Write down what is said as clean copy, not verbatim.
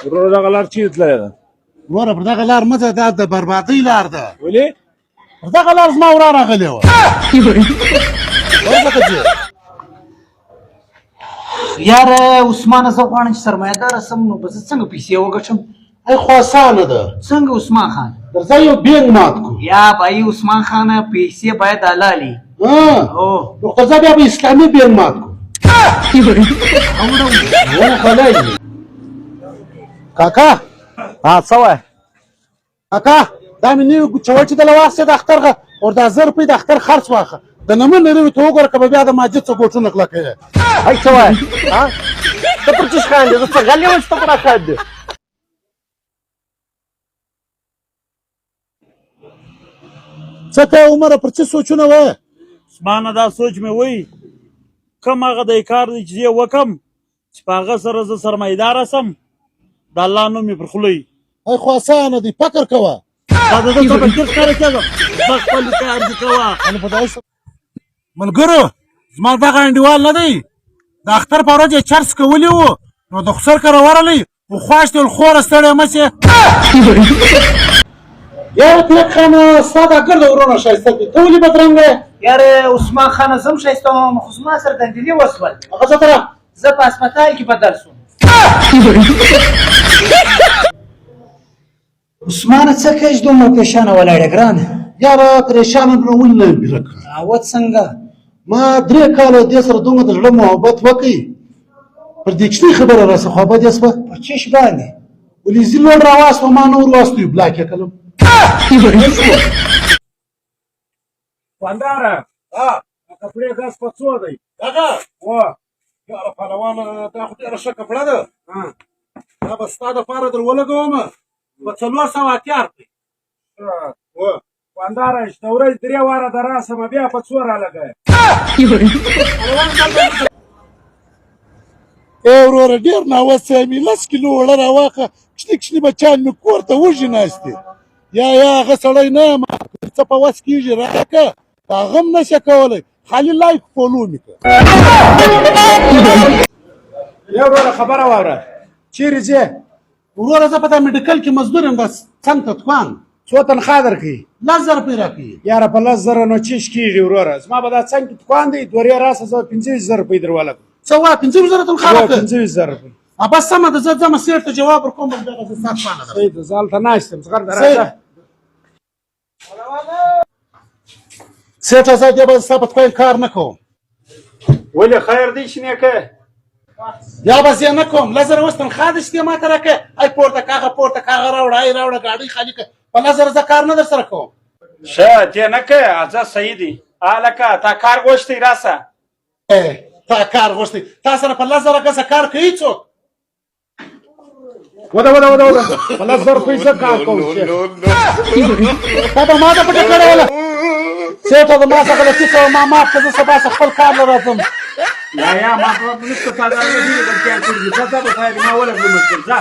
ورور دغه لار چیرې تللی ده؟ وروره پر دغه لار مه ځه، دا د بربادۍ لار ده. ولې؟ پر دغه لار زما ورا راغلې وه. ورځه که ځې. یاره عثمانه زه غواړم چې سرمایه‌داره سم، نو به زه څنګه پیسې وګټم؟ ای خو اسانه ده. څنګه عثمان خان؟ درځه یو بینګ مات کړو. یا بھائی عثمان خانه پیسې باید حلالې. نو درځه بیا به اسلامي بینګ مات کړو. کاکا څه وایې؟ کاکا دا مې نوي چوچې دله واخیستې د اختر اور دا 1000 روپۍ د اختر خرڅ واخه. د نمن نوي ته وګوره که به بیا د ماجد څه ګوټونه کلکه یې. هی څه وایې؟ ته پر څه خاندې؟ زه څه غلی یم چې ته پر راخاندې؟ څه ته عمره پر څه سوچونه وایې؟ عثمانه دا سوچ مې وایي کوم هغه دی کار دی چې زه وکړم چې په هغه سره زه سرمایه‌داره سم، د الله نوم مې پر خوله وي. ای خو اسانه دی، فکر کوه. دا د ده څه په چرت کار کېږم، زه خپل کار دې کوه. ملګرو زما دغه انډیوال نه دی، د اختر په ورځ یې چرس کولی و، نو د خسر کره ورغلی و خواشت ویل خوره ستړی مه شې. یاره پیک خانه ستا دا ګرده ورونه ښایسته دي، ته ولې بدرنګه یې؟ یاره عثمان خانه زه هم ښایسته وم، خو زما سره دندلې وسول. هغه څه تره؟ زه په هسپتال کې بدل سوم. عثمانه څه کوې چې دومره پریشانه ولاړې ګرانه؟ یاره پریشانه نو ولې نه یم پیرک. عوض څنګه؟ ما 3 کاله دې سره دومره د زړه محبت وکړي، پر دې کښتۍ خبره راسه خوابدې شوه. په چش باندې ولې زه لوړ راواستوه، ما نور واستوي بلاک یې کړم. دوکانداره د کپړې ګز په څو دی؟ هغه وه یاره پهلوانه دا خو ډېره ښه کپړه ده، دا به ستا دپاره در ولګومه په 400 اتیا روپۍ. دوکانداره چې د ورځې 3 واره د راسمه بیا په 2 رالګوې. ای وروره ډېر ناوسه یم، 10 کیلو اوړه راواخه، کښتۍ کښتۍ بچیان مې کور ته وږي ناست دي. یا هغه سړی نه یم، څه په وس کېږي راکړه، د هغه هم نشه کولی، خالي لایک فولو مې کړه. یا وروره خبره واوره، چیرې ځې؟ وروره زه په دا میډیکل کې مزدور یم، بس څنګ ته دوکان. څو تنخوا درکوي؟ 10,000 روپۍ راکوي. یاره په 10,000 نو چیش کېږي وروره، زما به دا څنګ کې دوکان دی، 2 راسه زه 25,000 روپۍ در ولګم. څه وایه 25,000 تنخوا راکړه؟ 25,000 روپۍ. بس سمه ده، زه ځمه سیټ ته جواب ورکوم، بس دغه زه ستا پانه ده. صحیح ده، زه هلته ناست یم، زغر ده راځه. سیټه زه دې به ستا په تویل کار نه کوم. ولې خیر دی چې نیکه؟ یا به زه نه کوم، 10,000 اوس تنخوا ده چې دې ما ته راکړې، ای پورته که هغه پورته که هغه راوړه، ای راوړه ګاډۍ خالي کړه، په 10,000 زه کار نه در سره کوم. ښه دې نه کوې، ځه صحیح دی. هلکه تا کار غوښتی راسه. تا کار غوښتی، تا سره په 10,000 کسه کار کوي څوک؟ وده په 10,000 روپۍ زه کار کوم. تا به ما ته پټه کړې وله، سیټه د ما څخه غلطي کوه، ما معاف کړه، زه سبا څه خپل کار له راځم. یا ما په نشته تا دا نه دي، بلکې ما ولګوم. ځه